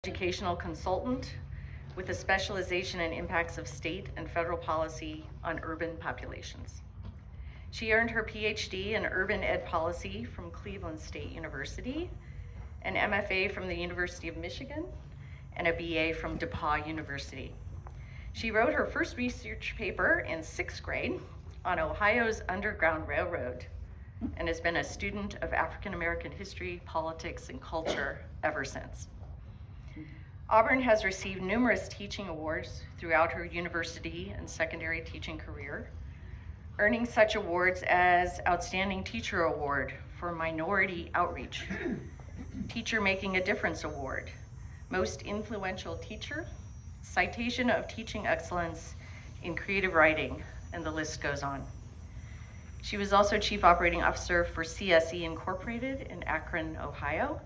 educational consultant with a specialization in impacts of state and federal policy on urban populations. She earned her PhD in urban ed policy from Cleveland State University, an MFA from the University of Michigan, and a BA from DePauw University. She wrote her first research paper in 6th grade on Ohio's Underground Railroad and has been a student of African American history, politics, and culture ever since. Auburn has received numerous teaching awards throughout her university and secondary teaching career, earning such awards as Outstanding Teacher Award for Minority Outreach, Teacher Making a Difference Award, Most Influential Teacher, Citation of Teaching Excellence in Creative Writing, and the list goes on. She was also Chief Operating Officer for CSE Incorporated in Akron, Ohio,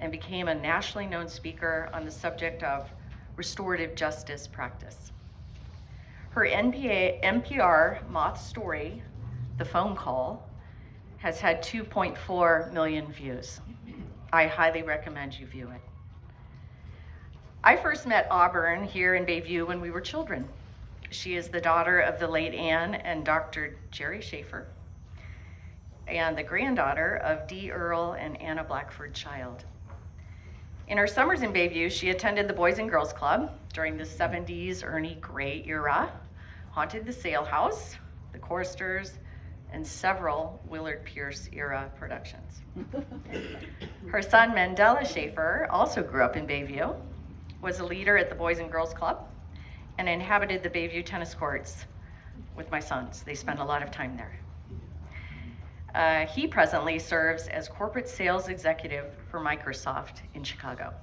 and became a nationally known speaker on the subject of restorative justice practice. Her NPR moth story, The Phone Call, has had 2.4 million views. I highly recommend you view it. I first met Auburn here in Bayview when we were children. She is the daughter of the late Ann and Dr. Jerry Sheaffer, and the granddaughter of D. Earl and Anna Blackford Child. In her summers in Bayview, she attended the Boys and Girls Club during the 70s Ernie Gray era, haunted the Sale House, the Choristers, and several Willard Pierce era productions. Her son Mandela Sheaffer also grew up in Bayview, was a leader at the Boys and Girls Club, and inhabited the Bayview tennis courts with my sons. They spend a lot of time there. He presently serves as corporate sales executive for Microsoft in Chicago.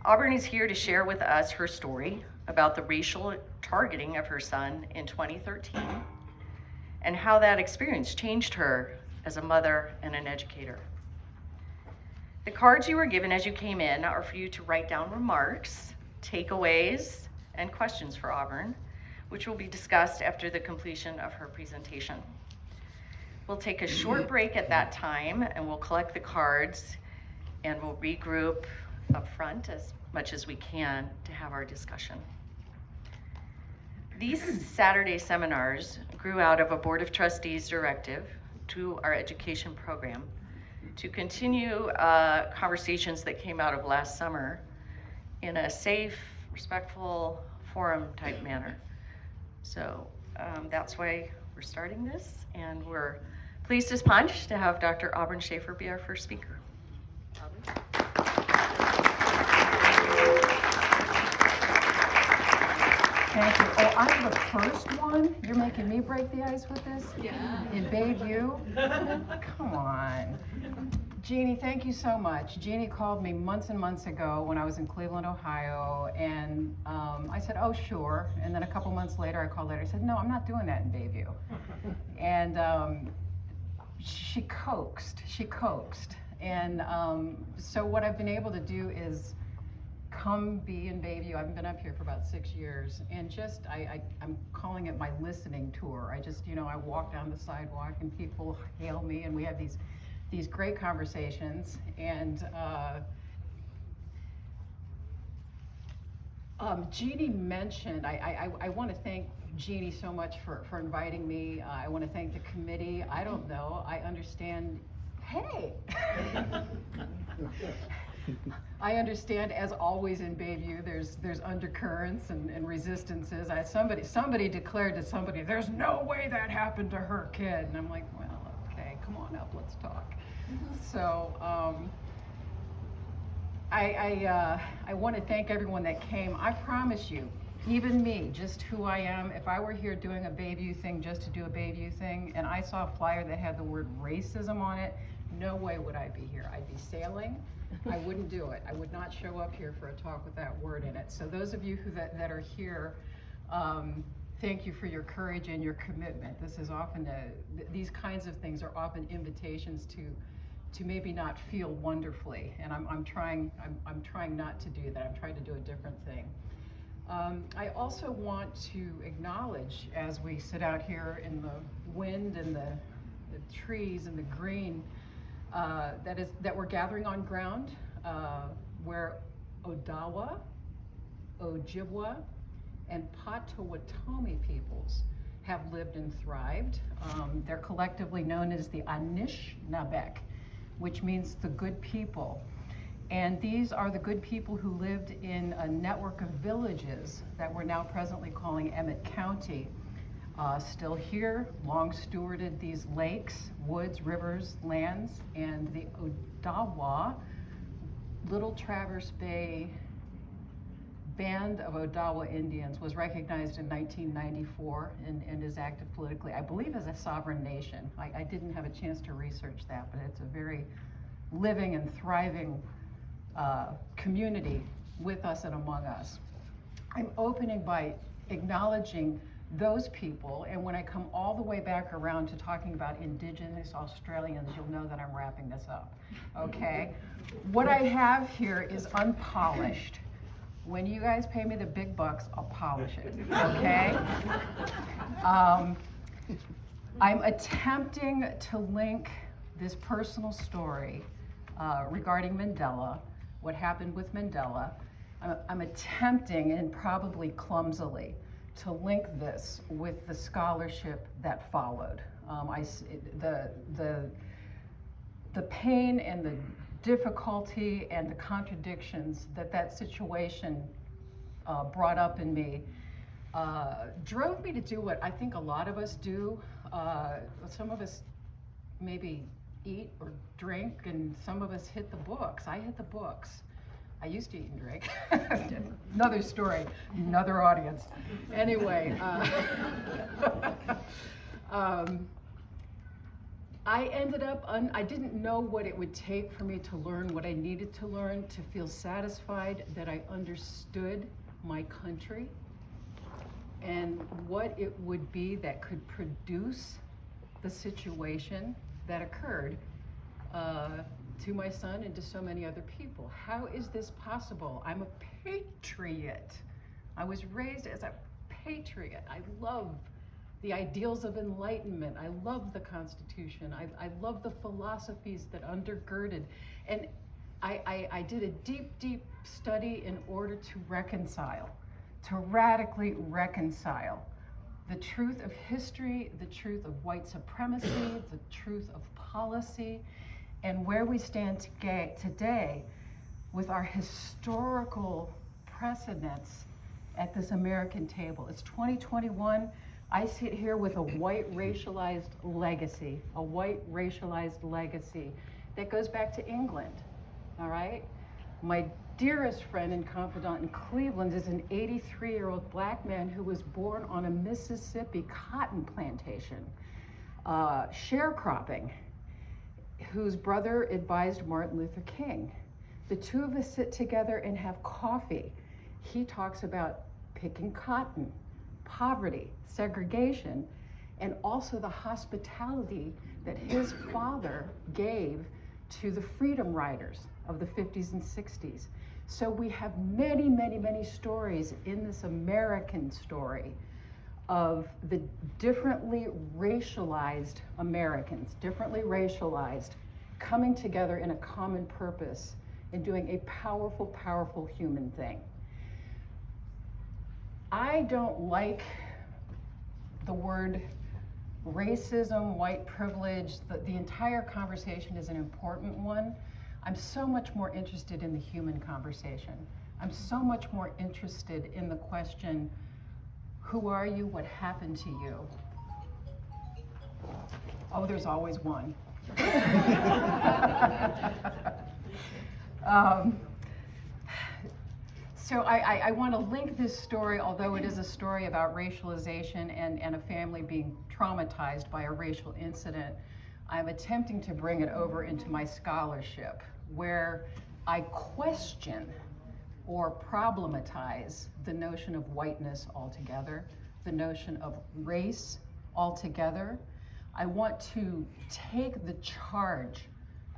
Auburn is here to share with us her story about the racial targeting of her son in 2013 and how that experience changed her as a mother and an educator. The cards you were given as you came in are for you to write down remarks, takeaways, and questions for Auburn, which will be discussed after the completion of her presentation. We'll take a short break at that time and we'll collect the cards and we'll regroup up front as much as we can to have our discussion. These Saturday seminars grew out of a Board of Trustees directive to our education program to continue conversations that came out of last summer in a safe, respectful, forum type manner. So that's why we're starting this, and we're pleased as punch to have Dr. Auburn Sheaffer be our first speaker. Auburn. Thank you. Oh, I'm the first one? You're making me break the ice with this? Yeah. In Bayview? Come on. Jeannie, thank you so much. Jeannie called me months and months ago when I was in Cleveland, Ohio, and I said, oh, sure. And then a couple months later, I called her. I said, no, I'm not doing that in Bayview. And she coaxed. And so what I've been able to do is come be in Bayview. I've been up here for about 6 years, and just I'm calling it my listening tour. I walk down the sidewalk and people hail me, and we have these great conversations. And Jeannie mentioned, I want to thank Jeannie so much for inviting me. I want to thank the committee. I don't know, I understand, hey! I understand, as always in Bayview, there's undercurrents and resistances. Somebody declared to somebody, there's no way that happened to her kid. And I'm like, well, okay, come on up, let's talk. So I want to thank everyone that came. I promise you, even me, just who I am, if I were here doing a Bayview thing just to do a Bayview thing, and I saw a flyer that had the word racism on it, no way would I be here. I'd be sailing. I wouldn't do it. I would not show up here for a talk with that word in it. So those of you that are here, thank you for your courage and your commitment. This is often these kinds of things are often invitations to maybe not feel wonderfully, and I'm trying not to do that. I'm trying to do a different thing. I also want to acknowledge, as we sit out here in the wind and the trees and the green, that we're gathering on ground where Odawa, Ojibwa, and Potawatomi peoples have lived and thrived. They're collectively known as the Anishinabek, which means the good people. And these are the good people who lived in a network of villages that we're now presently calling Emmett County. Still here, long stewarded these lakes, woods, rivers, lands, and the Odawa, Little Traverse Bay Band of Odawa Indians was recognized in 1994 and is active politically, I believe, as a sovereign nation. I didn't have a chance to research that, but it's a very living and thriving community with us and among us. I'm opening by acknowledging those people, and when I come all the way back around to talking about Indigenous Australians, you'll know that I'm wrapping this up, okay? What I have here is unpolished. When you guys pay me the big bucks, I'll polish it, okay? I'm attempting to link this personal story regarding Mandela, what happened with Mandela. I'm attempting, and probably clumsily, to link this with the scholarship that followed. The pain and the difficulty and the contradictions that situation brought up in me drove me to do what I think a lot of us do. Some of us maybe eat or drink, and some of us hit the books. I hit the books. I used to eat and drink. Another story, another audience. Anyway, I ended up, I didn't know what it would take for me to learn what I needed to learn to feel satisfied that I understood my country and what it would be that could produce the situation that occurred to my son and to so many other people. How is this possible? I'm a patriot. I was raised as a patriot. I love the ideals of enlightenment. I love the Constitution. I love the philosophies that undergirded. And I did a deep, deep study in order to reconcile, to radically reconcile the truth of history, the truth of white supremacy, the truth of policy, and where we stand today with our historical precedents at this American table. It's 2021. I sit here with a white racialized legacy, that goes back to England, all right? My dearest friend and confidant in Cleveland is an 83-year-old black man who was born on a Mississippi cotton plantation, sharecropping, whose brother advised Martin Luther King. The two of us sit together and have coffee. He talks about picking cotton, poverty, segregation, and also the hospitality that his father gave to the freedom riders of the 50s and 60s. So we have many, many, many stories in this American story of the differently racialized Americans, differently racialized, coming together in a common purpose and doing a powerful, powerful human thing. I don't like the word racism, white privilege. The entire conversation is an important one. I'm so much more interested in the human conversation. I'm so much more interested in the question, who are you? What happened to you? Oh, there's always one. So I want to link this story, although it is a story about racialization and a family being traumatized by a racial incident. I'm attempting to bring it over into my scholarship, where I question or problematize the notion of whiteness altogether, the notion of race altogether. I want to take the charge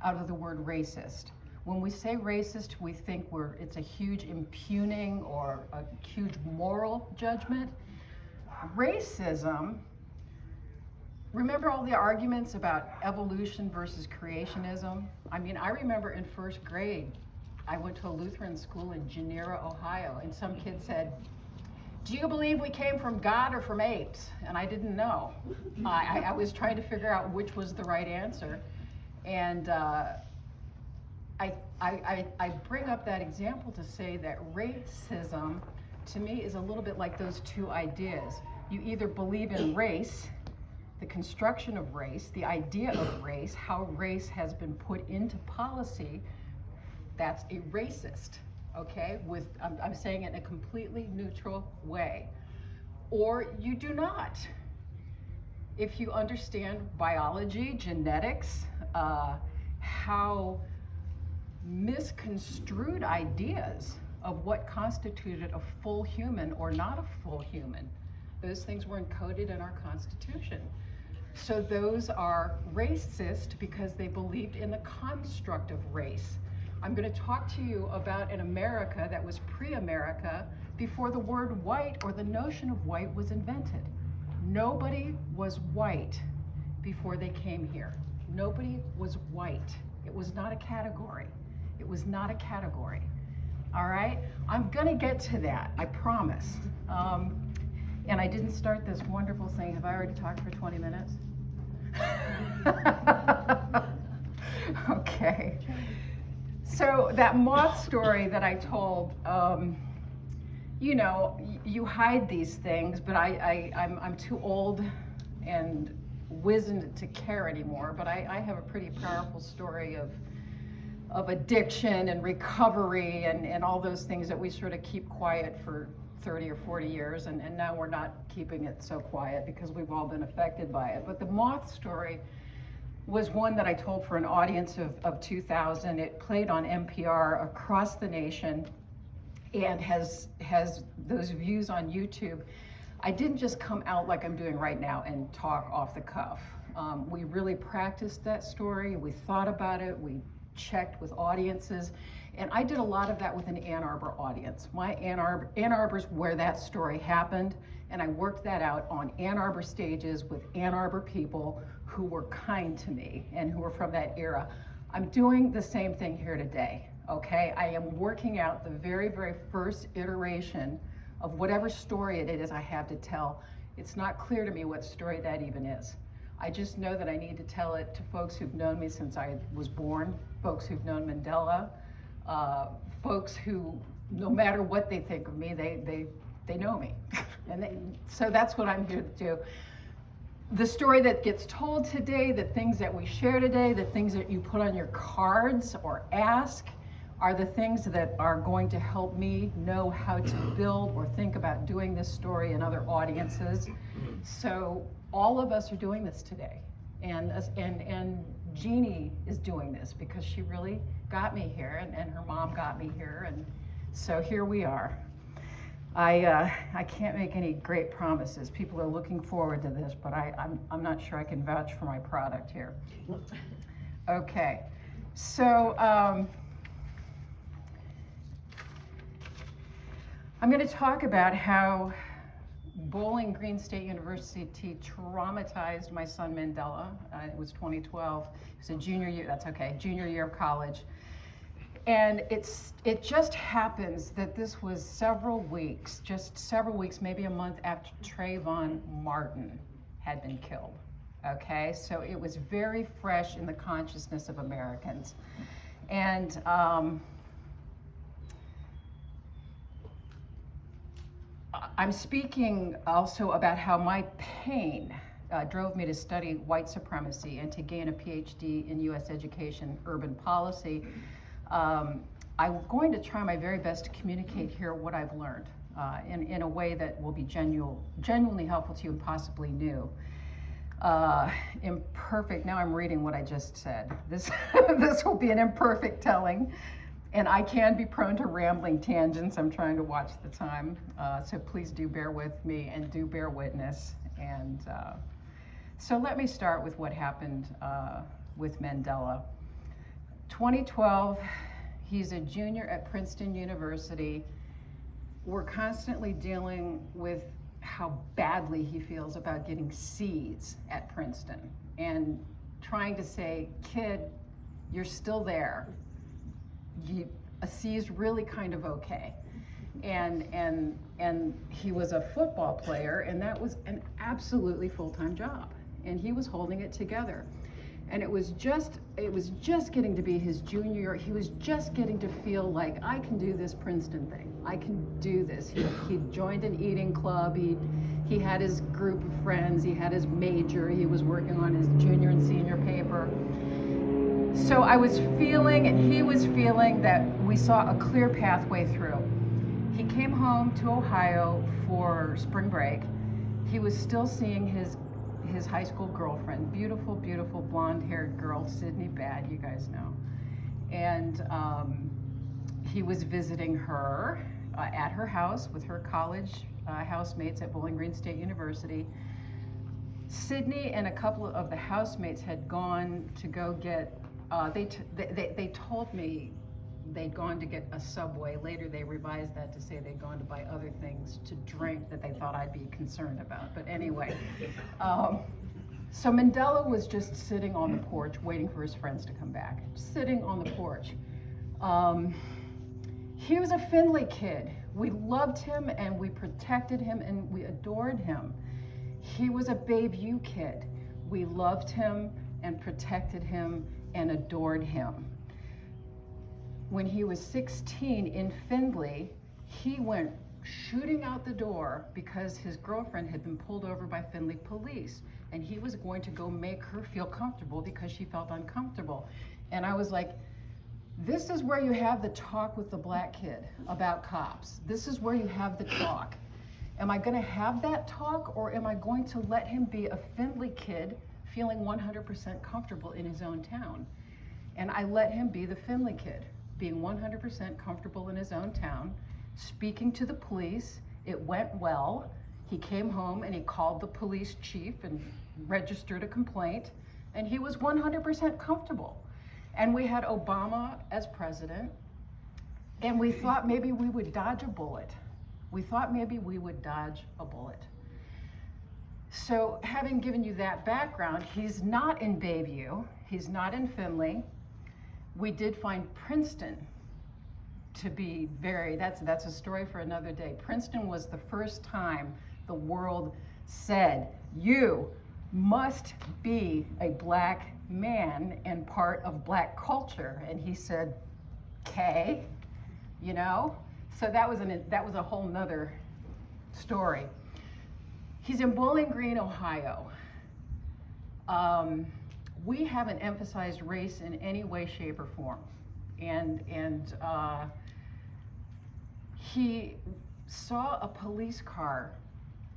out of the word racist. When we say racist, we think it's a huge impugning or a huge moral judgment. Racism, remember all the arguments about evolution versus creationism? I mean, I remember in first grade I went to a Lutheran school in Genera, Ohio, and some kid said, "Do you believe we came from God or from apes?" And I didn't know. I was trying to figure out which was the right answer. And I bring up that example to say that racism, to me, is a little bit like those two ideas. You either believe in race, the construction of race, the idea of race, how race has been put into policy, that's a racist, okay? I'm saying it in a completely neutral way. Or you do not. If you understand biology, genetics, how misconstrued ideas of what constituted a full human or not a full human, those things were encoded in our Constitution. So those are racist because they believed in the construct of race. I'm going to talk to you about an America that was pre-America before the word white or the notion of white was invented. Nobody was white before they came here. Nobody was white. It was not a category. It was not a category. All right? I'm going to get to that, I promise. And I didn't start this wonderful thing. Have I already talked for 20 minutes? Okay. So that moth story that I told, you know, you hide these things, but I'm too old and wizened to care anymore, but I have a pretty powerful story of addiction and recovery and all those things that we sort of keep quiet for 30 or 40 years, and now we're not keeping it so quiet because we've all been affected by it. But the moth story was one that I told for an audience of 2,000. It played on NPR across the nation and has those views on YouTube. I didn't just come out like I'm doing right now and talk off the cuff. We really practiced that story. We thought about it. We checked with audiences. And I did a lot of that with an Ann Arbor audience. Ann Arbor's where that story happened, and I worked that out on Ann Arbor stages with Ann Arbor people who were kind to me and who were from that era. I'm doing the same thing here today, okay? I am working out the very, very first iteration of whatever story it is I have to tell. It's not clear to me what story that even is. I just know that I need to tell it to folks who've known me since I was born, folks who've known Mandela, folks who, no matter what they think of me, they know me. So that's what I'm here to do. The story that gets told today, the things that we share today, the things that you put on your cards or ask are the things that are going to help me know how to build or think about doing this story in other audiences. So all of us are doing this today. And Jeannie is doing this because she really got me here, and her mom got me here, and so here we are. I can't make any great promises. People are looking forward to this, but I'm not sure I can vouch for my product here. Okay, so I'm going to talk about how Bowling Green State University traumatized my son Mandela. It was 2012. It was a junior year. That's okay. Junior year of college. And it just happens that this was several weeks, maybe a month after Trayvon Martin had been killed. Okay, so it was very fresh in the consciousness of Americans. And I'm speaking also about how my pain drove me to study white supremacy and to gain a PhD in U.S. education, urban policy. I'm going to try my very best to communicate here what I've learned in a way that will be genuinely helpful to you and possibly new. Imperfect, now I'm reading what I just said. This will be an imperfect telling, and I can be prone to rambling tangents. I'm trying to watch the time, so please do bear with me and do bear witness. And so let me start with what happened with Mandela. 2012, he's a junior at Princeton University. We're constantly dealing with how badly he feels about getting C's at Princeton and trying to say, kid, you're still there. a C is really kind of okay. And he was a football player, and that was an absolutely full-time job, and he was holding it together. And it was just getting to be his junior year. He was just getting to feel like, I can do this Princeton thing. I can do this. He joined an eating club. He had his group of friends. He had his major. He was working on his junior and senior paper. So I was feeling, and he was feeling, that we saw a clear pathway through. He came home to Ohio for spring break. He was still seeing his high school girlfriend, beautiful, beautiful blonde-haired girl, Sydney Bad, you guys know. And he was visiting her at her house with her college housemates at Bowling Green State University. Sydney and a couple of the housemates had gone to go get, they told me they'd gone to get a Subway. Later they revised that to say they'd gone to buy other things to drink that they thought I'd be concerned about. But anyway, so Mandela was just sitting on the porch waiting for his friends to come back. Sitting on the porch. He was a Findlay kid. We loved him and we protected him and we adored him. He was a Bayview kid. We loved him and protected him and adored him. When he was 16 in Findlay, he went shooting out the door because his girlfriend had been pulled over by Findlay police, and he was going to go make her feel comfortable because she felt uncomfortable. And I was like, this is where you have the talk with the black kid about cops. This is where you have the talk. Am I gonna have that talk, or am I going to let him be a Findlay kid feeling 100% comfortable in his own town? And I let him be the Findlay kid, being 100% comfortable in his own town, speaking to the police. It went well. He came home and he called the police chief and registered a complaint, and he was 100% comfortable. And we had Obama as president, and we thought maybe we would dodge a bullet. So having given you that background, he's not in Bayview, he's not in Findlay. We did find Princeton to be that's a story for another day. Princeton was the first time the world said, you must be a black man and part of black culture. And he said, okay, you know? So that was a whole nother story. He's in Bowling Green, Ohio. We haven't emphasized race in any way, shape, or form. And he saw a police car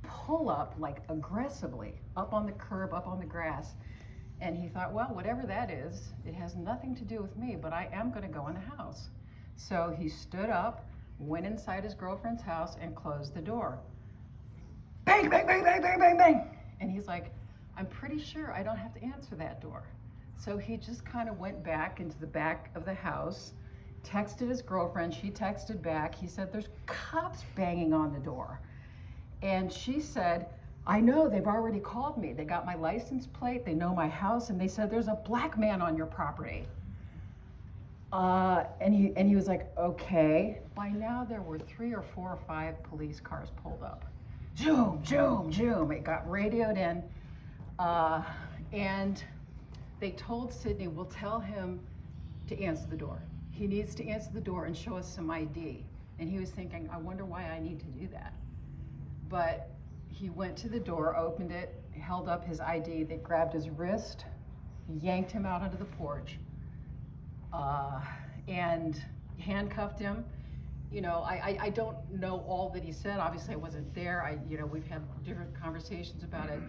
pull up, like, aggressively, up on the curb, up on the grass. And he thought, well, whatever that is, it has nothing to do with me, but I am gonna go in the house. So he stood up, went inside his girlfriend's house, and closed the door. Bang, bang, bang, bang, bang, bang, bang. And he's like, I'm pretty sure I don't have to answer that door. So he just kind of went back into the back of the house, texted his girlfriend, she texted back. He said, there's cops banging on the door. And she said, I know, they've already called me. They got my license plate, they know my house, and they said there's a black man on your property. And he was like, okay. By now there were 3 or 4 or 5 police cars pulled up. Zoom, zoom, zoom. It got radioed in. And they told Sydney, we'll tell him to answer the door. He needs to answer the door and show us some ID. And he was thinking, I wonder why I need to do that. But he went to the door, opened it, held up his ID. They grabbed his wrist, yanked him out onto the porch, and handcuffed him. You know, I don't know all that he said. Obviously, I wasn't there. We've had different conversations about it.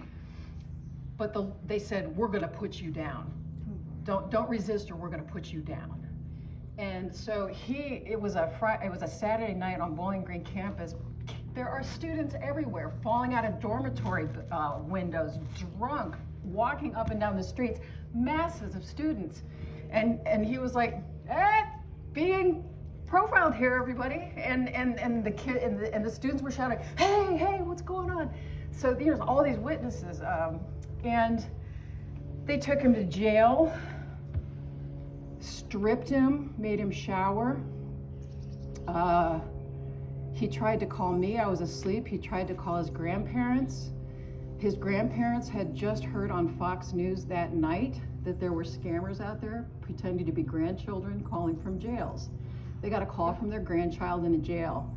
But they said, we're going to put you down. Don't resist, or we're going to put you down. And so it was a Saturday night on Bowling Green campus. There are students everywhere, falling out of dormitory windows, drunk, walking up and down the streets, masses of students. And he was like, being profiled here, everybody. And the kid and the students were shouting, hey, what's going on? So there's all these witnesses. And they took him to jail, stripped him, made him shower, He tried to call me. I was asleep. He tried to call his grandparents. His grandparents had just heard on Fox News that night that there were scammers out there pretending to be grandchildren calling from jails. They got a call from their grandchild in a jail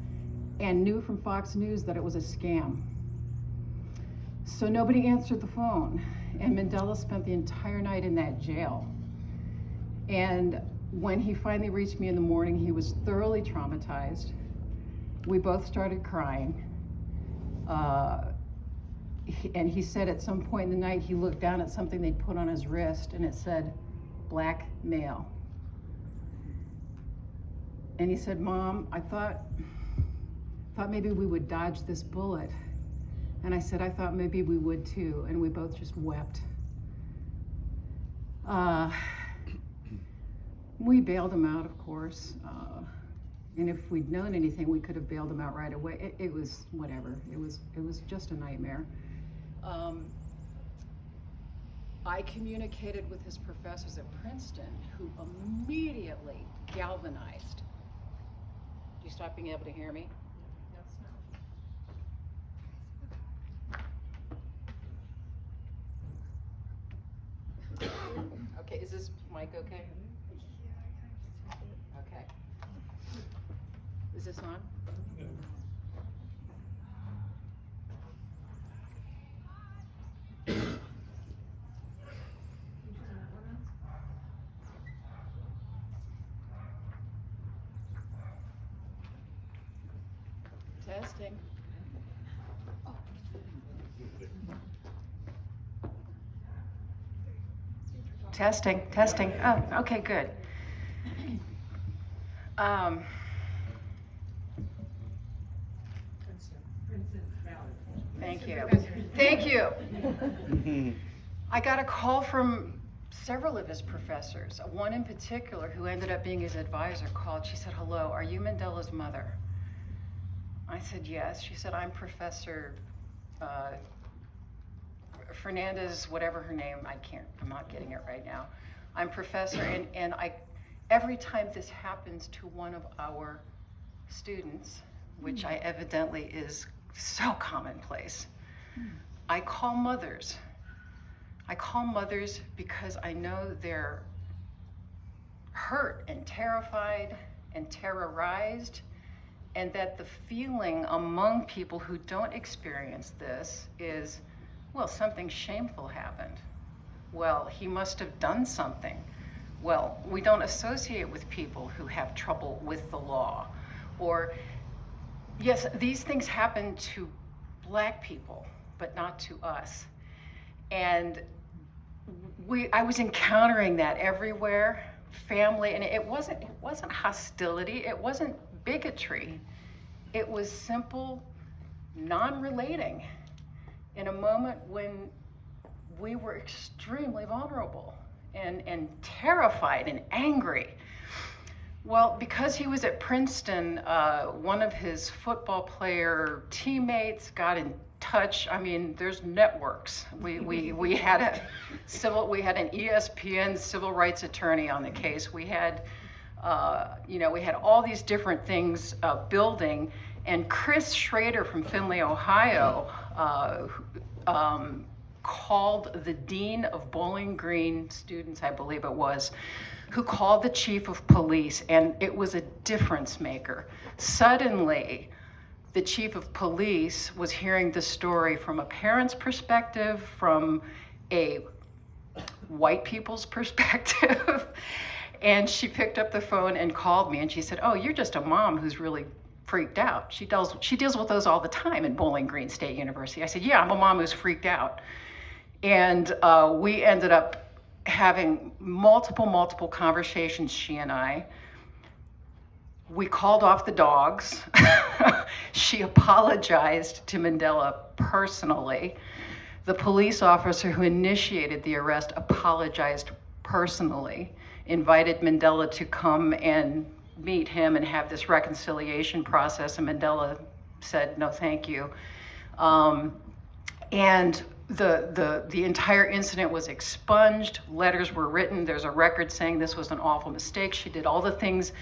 and knew from Fox News that it was a scam. So nobody answered the phone, and Mandela spent the entire night in that jail. And when he finally reached me in the morning, he was thoroughly traumatized. We both started crying. And he said at some point in the night, he looked down at something they'd put on his wrist, and it said, "Black male." And he said, "Mom, I thought maybe we would dodge this bullet." And I said, "I thought maybe we would too." And we both just wept. We bailed him out, of course. And if we'd known anything, we could have bailed him out right away. It was whatever. It was just a nightmare. I communicated with his professors at Princeton, who immediately galvanized. Do you stop being able to hear me? Okay, is this mic okay? Okay. Is this on? Testing. Testing. Oh, okay, good. Thank you. I got a call from several of his professors. One in particular, who ended up being his advisor, called. She said, "Hello, are you Mandela's mother?" I said, "Yes." She said, "I'm Professor Fernandez, whatever her name, I'm not getting it right now. I'm professor, and every time this happens to one of our students, which I evidently is so commonplace, I call mothers. I call mothers because I know they're hurt and terrified and terrorized, and that the feeling among people who don't experience this is, well, something shameful happened. Well, he must have done something. Well, we don't associate with people who have trouble with the law. Or, yes, these things happen to Black people, but not to us. And I was encountering that everywhere, family, and it wasn't hostility, it wasn't bigotry. It was simple non-relating in a moment when we were extremely vulnerable and terrified and angry. Well, because he was at Princeton, one of his football player teammates got in touch. I mean, there's networks. We had an ESPN civil rights attorney on the case. We had all these different things building. And Chris Schrader from Findlay, Ohio, called the dean of Bowling Green students, I believe it was, who called the chief of police, and it was a difference maker. Suddenly, the chief of police was hearing the story from a parent's perspective, from a white people's perspective, and she picked up the phone and called me, and she said, "Oh, you're just a mom who's really freaked out. She deals with those all the time in Bowling Green State University." I said, "Yeah, I'm a mom who's freaked out." And we ended up having multiple conversations, she and I. We called off the dogs. She apologized to Mandela personally. The police officer who initiated the arrest apologized personally, invited Mandela to come and meet him and have this reconciliation process, and Mandela said, "No, thank you." And The entire incident was expunged. Letters were written. There's a record saying this was an awful mistake. She did all the things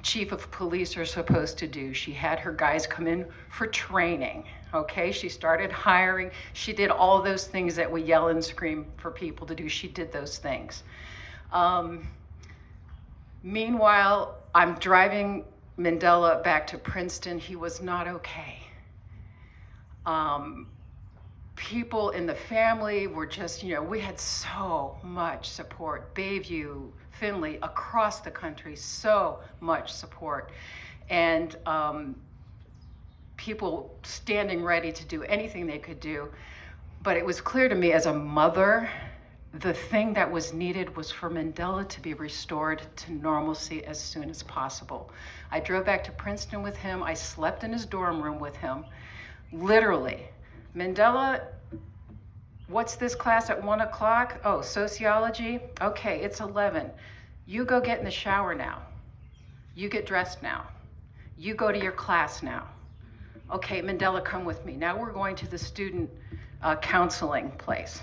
chief of police are supposed to do. She had her guys come in for training. Okay, she started hiring. She did all those things that we yell and scream for people to do. She did those things. Meanwhile, I'm driving Mandela back to Princeton. He was not okay. People in the family were just, we had so much support. Bayview, Findlay, across the country, so much support. And people standing ready to do anything they could do. But it was clear to me as a mother, the thing that was needed was for Mandela to be restored to normalcy as soon as possible. I drove back to Princeton with him. I slept in his dorm room with him. Literally. Mandela, what's this class at 1 o'clock? Oh, sociology? Okay, it's 11. You go get in the shower now. You get dressed now. You go to your class now. Okay, Mandela, come with me. Now we're going to the student counseling place.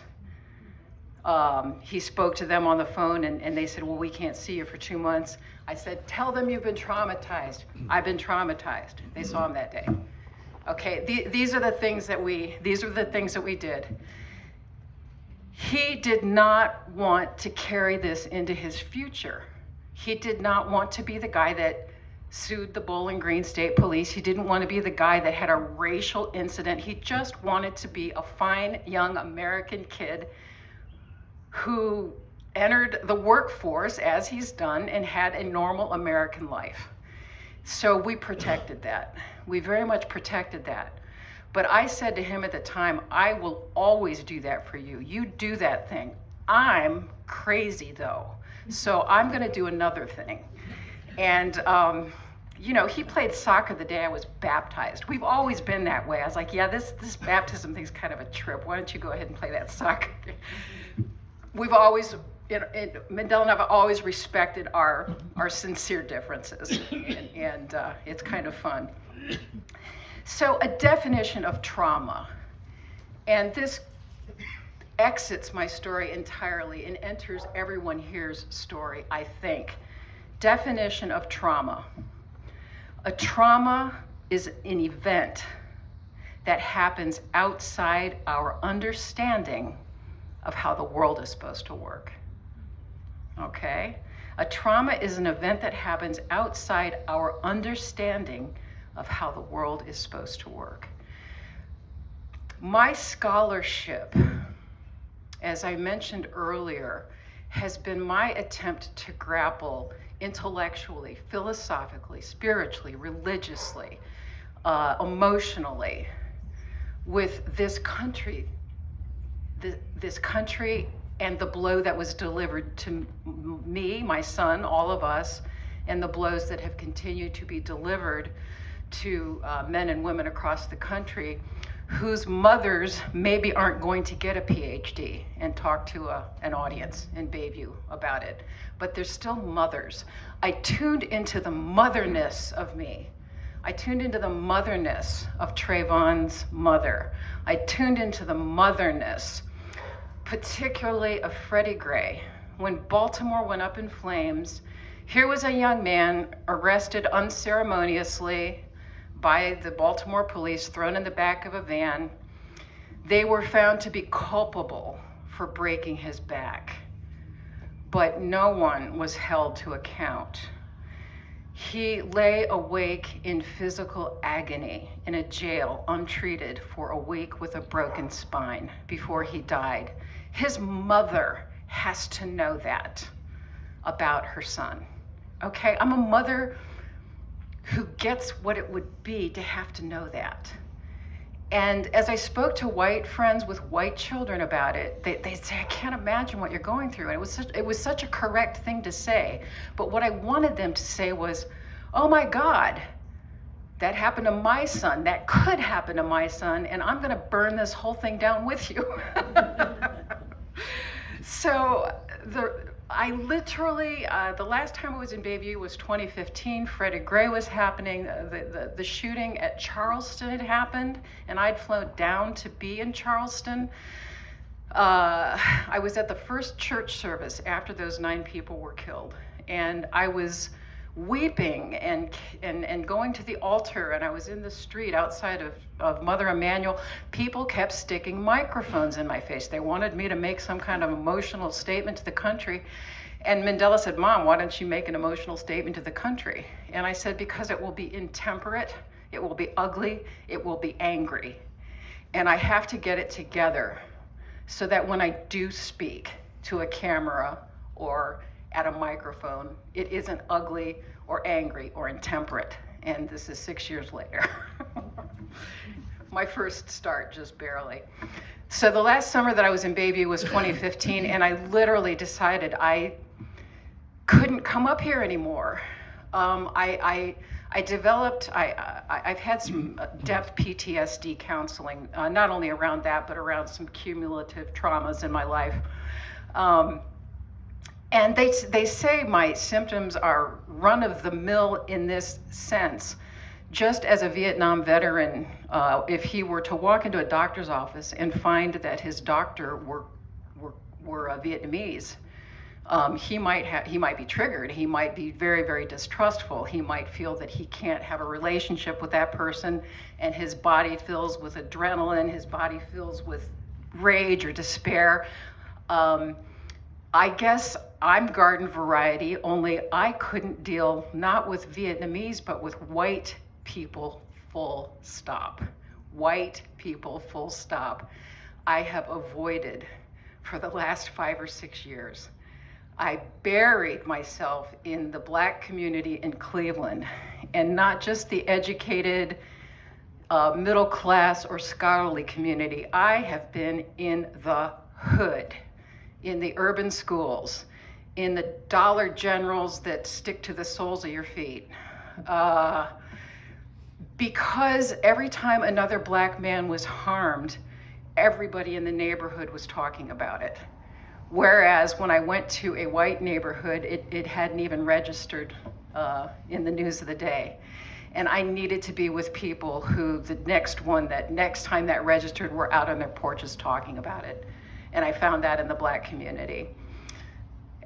He spoke to them on the phone and they said, well, we can't see you for 2 months. I said, tell them you've been traumatized. I've been traumatized. They saw him that day. Okay, these are the things that we did. He did not want to carry this into his future. He did not want to be the guy that sued the Bowling Green State Police. He didn't want to be the guy that had a racial incident. He just wanted to be a fine young American kid who entered the workforce as he's done and had a normal American life. So we protected that. We very much protected that. But I said to him at the time, I will always do that for you. You do that thing. I'm crazy though. So I'm going to do another thing. And, he played soccer the day I was baptized. We've always been that way. I was like, yeah, this baptism thing's kind of a trip. Why don't you go ahead and play that soccer game? We've always, Mandela and I have always respected our sincere differences, and it's kind of fun. So a definition of trauma, and this exits my story entirely and enters everyone here's story, I think. Definition of trauma. A trauma is an event that happens outside our understanding of how the world is supposed to work. Okay? A trauma is an event that happens outside our understanding of how the world is supposed to work. My scholarship, as I mentioned earlier, has been my attempt to grapple intellectually, philosophically, spiritually, religiously, emotionally with this country and the blow that was delivered to me, my son, all of us, and the blows that have continued to be delivered to men and women across the country whose mothers maybe aren't going to get a PhD and talk to an audience in Bayview about it, but they're still mothers. I tuned into the motherness of me. I tuned into the motherness of Trayvon's mother. I tuned into the motherness, particularly of Freddie Gray. When Baltimore went up in flames, here was a young man arrested unceremoniously by the Baltimore police, thrown in the back of a van. They were found to be culpable for breaking his back, but no one was held to account. He lay awake in physical agony in a jail, untreated, for a week with a broken spine before he died. His mother has to know that about her son. Okay, I'm a mother who gets what it would be to have to know that. And as I spoke to white friends with white children about it, they say, I can't imagine what you're going through. And it was such a correct thing to say. But what I wanted them to say was, oh my God, that happened to my son. That could happen to my son. And I'm gonna burn this whole thing down with you. So I literally, the last time I was in Bayview was 2015. Freddie Gray was happening. The shooting at Charleston had happened, and I'd flown down to be in Charleston. I was at the first church service after those 9 people were killed, and I was weeping and going to the altar, and I was in the street outside of Mother Emanuel. People kept sticking microphones in my face. They wanted me to make some kind of emotional statement to the country. And Mandela said, "Mom, why don't you make an emotional statement to the country?" And I said, "Because it will be intemperate, it will be ugly, it will be angry. And I have to get it together so that when I do speak to a camera or at a microphone, it isn't ugly or angry or intemperate." And this is 6 years later. My first start, just barely. So the last summer that I was in Bayview was 2015, and I literally decided I couldn't come up here anymore. I've had some depth PTSD counseling, not only around that, but around some cumulative traumas in my life. And they say my symptoms are run-of-the-mill in this sense. Just as a Vietnam veteran, if he were to walk into a doctor's office and find that his doctor were Vietnamese, he might be triggered. He might be very, very distrustful. He might feel that he can't have a relationship with that person, and his body fills with adrenaline, his body fills with rage or despair. I guess I'm garden variety, only I couldn't deal not with Vietnamese, but with white people, full stop. White people, full stop. I have avoided for the last 5 or 6 years. I buried myself in the Black community in Cleveland, and not just the educated, middle class or scholarly community. I have been in the hood, in the urban schools, in the Dollar Generals that stick to the soles of your feet. Because every time another Black man was harmed, everybody in the neighborhood was talking about it. Whereas when I went to a white neighborhood, it hadn't even registered in the news of the day. And I needed to be with people who the next time that registered were out on their porches talking about it. And I found that in the Black community.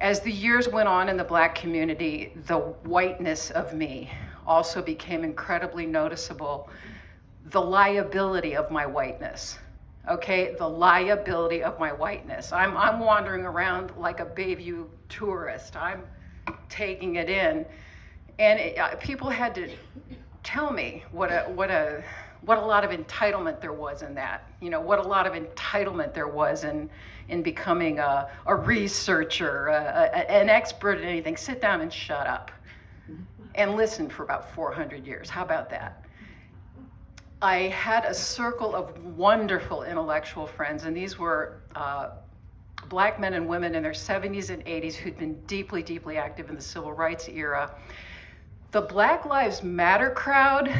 As the years went on in the Black community, the whiteness of me also became incredibly noticeable. The liability of my whiteness. Okay, the liability of my whiteness. I'm wandering around like a Bayview tourist. I'm taking it in, and people had to tell me what a lot of entitlement there was in that. You know, what a lot of entitlement there was in becoming a researcher, an expert in anything. Sit down and shut up, and listen for about 400 years. How about that? I had a circle of wonderful intellectual friends, and these were Black men and women in their 70s and 80s who'd been deeply, deeply active in the civil rights era. The Black Lives Matter crowd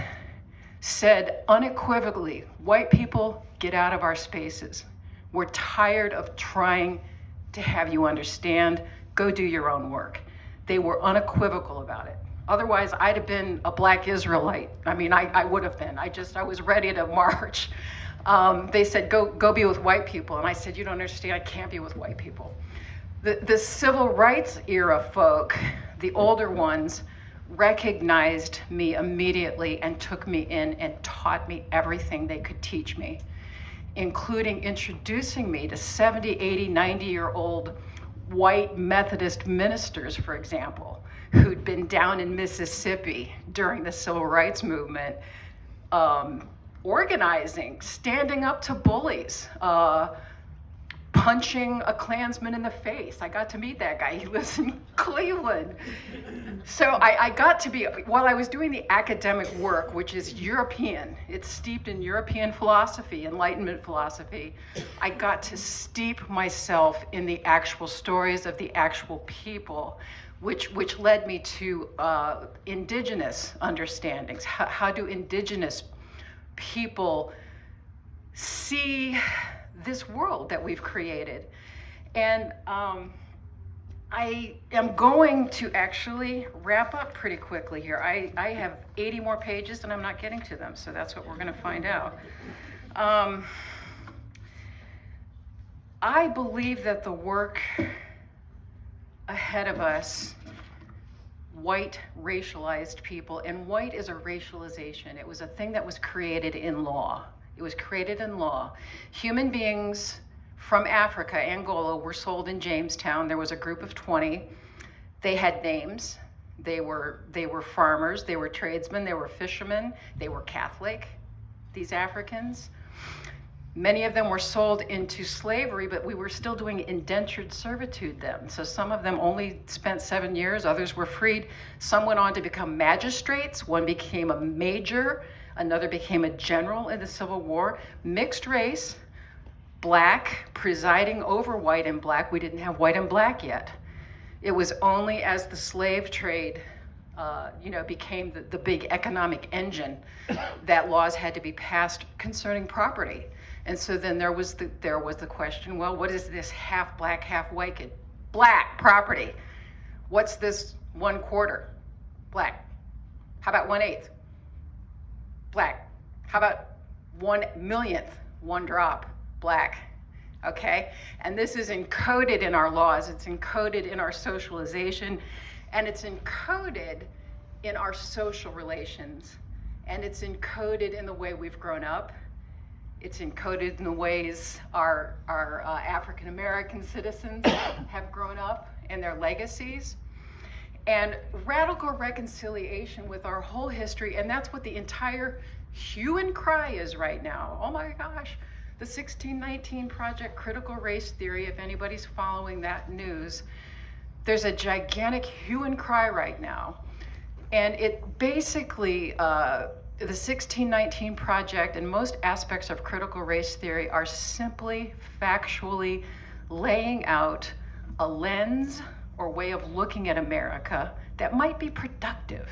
said unequivocally, white people, get out of our spaces. We're tired of trying to have you understand. Go do your own work. They were unequivocal about it. Otherwise, I'd have been a Black Israelite. I mean, I would have been. I was ready to march. They said, go be with white people. And I said, you don't understand, I can't be with white people. The civil rights era folk, the older ones, recognized me immediately and took me in and taught me everything they could teach me, including introducing me to 70, 80, 90-year-old white Methodist ministers, for example, who'd been down in Mississippi during the civil rights movement, organizing, standing up to bullies, punching a Klansman in the face. I got to meet that guy. He lives in Cleveland. So I got to be, while I was doing the academic work, which is European, it's steeped in European philosophy, Enlightenment philosophy, I got to steep myself in the actual stories of the actual people, which led me to indigenous understandings. How do indigenous people see this world that we've created? And I am going to actually wrap up pretty quickly here. I have 80 more pages and I'm not getting to them, so that's what we're going to find out. I believe that the work ahead of us, white racialized people, and white is a racialization. It was a thing that was created in law. It was created in law. Human beings from Africa, Angola, were sold in Jamestown. There was a group of 20. They had names. They were farmers, they were tradesmen, they were fishermen, they were Catholic, these Africans. Many of them were sold into slavery, but we were still doing indentured servitude then. So some of them only spent 7 years, others were freed. Some went on to become magistrates. One became a major, another became a general in the Civil War. Mixed race, black presiding over white and black. We didn't have white and black yet. It was only as the slave trade became the big economic engine that laws had to be passed concerning property. And so then there was the question, well, what is this half black, half white? Black property. What's this 1/4? Black. How about 1/8? Black. How about 1/1,000th? 1 drop. Black. Okay? And this is encoded in our laws, it's encoded in our socialization, and it's encoded in our social relations, and it's encoded in the way we've grown up. It's encoded in the ways our African American citizens have grown up and their legacies. And radical reconciliation with our whole history, and that's what the entire hue and cry is right now. Oh my gosh. The 1619 Project, critical race theory, if anybody's following that news, there's a gigantic hue and cry right now. And it basically, the 1619 Project and most aspects of critical race theory are simply factually laying out a lens or way of looking at America that might be productive,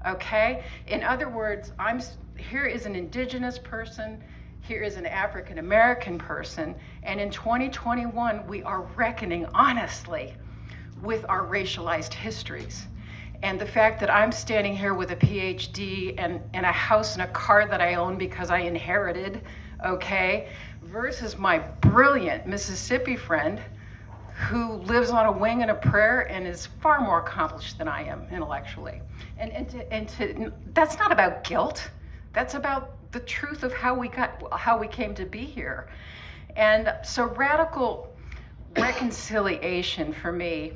okay? In other words, here is an indigenous person, here is an African American person, and in 2021, we are reckoning honestly with our racialized histories. And the fact that I'm standing here with a PhD and a house and a car that I own because I inherited, okay, versus my brilliant Mississippi friend who lives on a wing and a prayer and is far more accomplished than I am intellectually. And that's not about guilt. That's about the truth of how we came to be here. And so radical reconciliation for me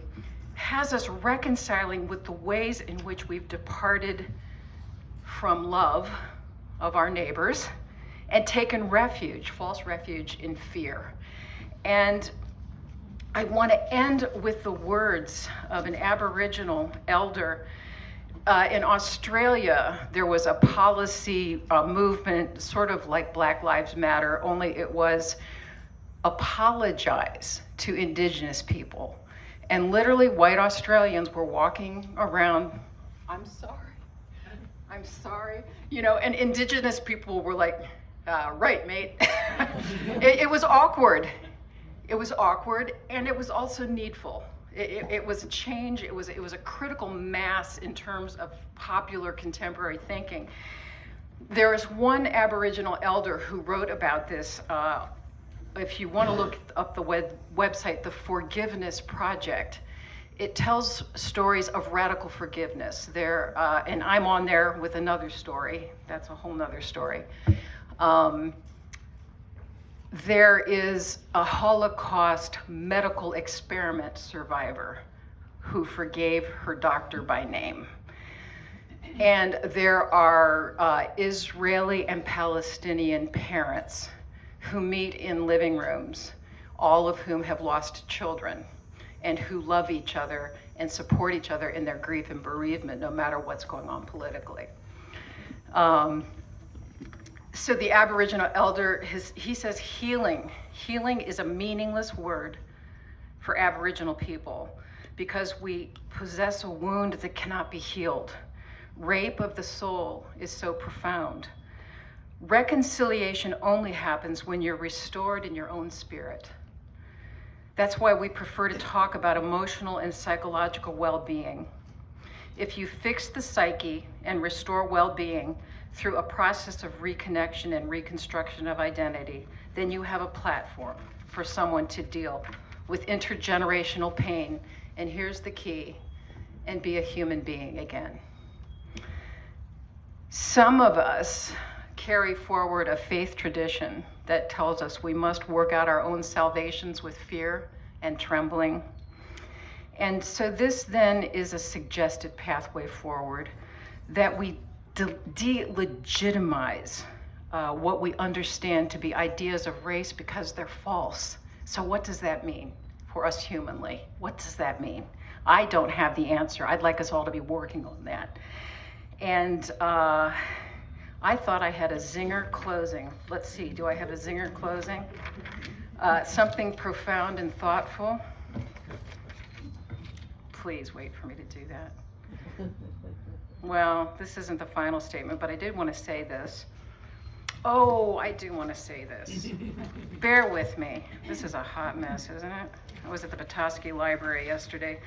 has us reconciling with the ways in which we've departed from love of our neighbors and taken refuge, false refuge, in fear. And I want to end with the words of an Aboriginal elder. In Australia, there was a policy movement, sort of like Black Lives Matter, only it was apologize to Indigenous people. And literally, white Australians were walking around, I'm sorry, and Indigenous people were like, right, mate. It was awkward. It was awkward, and it was also needful. It was a change. It was a critical mass in terms of popular contemporary thinking. There is one Aboriginal elder who wrote about this. If you want to look up the website, the Forgiveness Project, it tells stories of radical forgiveness. And I'm on there with another story. That's a whole nother story. There is a Holocaust medical experiment survivor who forgave her doctor by name. And there are Israeli and Palestinian parents who meet in living rooms, all of whom have lost children, and who love each other and support each other in their grief and bereavement, no matter what's going on politically. So the Aboriginal elder, he says healing is a meaningless word for Aboriginal people because we possess a wound that cannot be healed. Rape of the soul is so profound. Reconciliation only happens when you're restored in your own spirit. That's why we prefer to talk about emotional and psychological well-being. If you fix the psyche and restore well-being, through a process of reconnection and reconstruction of identity, then you have a platform for someone to deal with intergenerational pain, and here's the key, and be a human being again. Some of us carry forward a faith tradition that tells us we must work out our own salvations with fear and trembling. And so this then is a suggested pathway forward, that we delegitimize what we understand to be ideas of race because they're false. So what does that mean for us humanly? What does that mean? I don't have the answer. I'd like us all to be working on that. And I thought I had a zinger closing. Let's see, do I have a zinger closing? Something profound and thoughtful. Please wait for me to do that. Well, this isn't the final statement, but I did want to say this. Oh, I do want to say this. Bear with me. This is a hot mess, isn't it? I was at the Petoskey Library yesterday.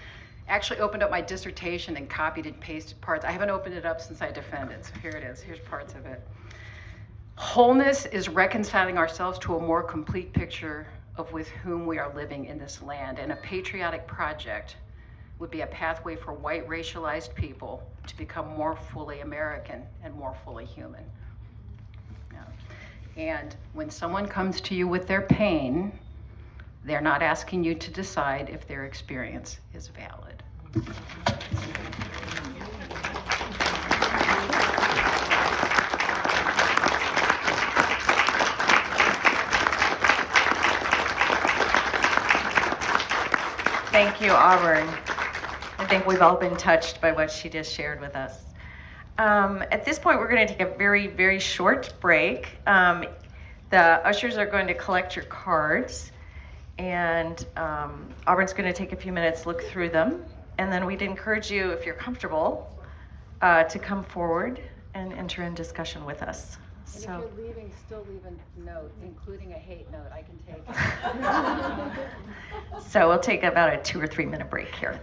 Actually opened up my dissertation and copied and pasted parts. I haven't opened it up since I defended, so here it is. Here's parts of it. Wholeness is reconciling ourselves to a more complete picture of with whom we are living in this land, and a patriotic project would be a pathway for white racialized people to become more fully American and more fully human. Yeah. And when someone comes to you with their pain, they're not asking you to decide if their experience is valid. Thank you, Auburn. I think we've all been touched by what she just shared with us. At this point, we're going to take a very, very short break. The ushers are going to collect your cards, and Auburn's going to take a few minutes, look through them, and then we'd encourage you, if you're comfortable, to come forward and enter in discussion with us. And So, if you're leaving, still leave a note, including a hate note. I can take it. so we'll take about a 2 or 3 minute break here.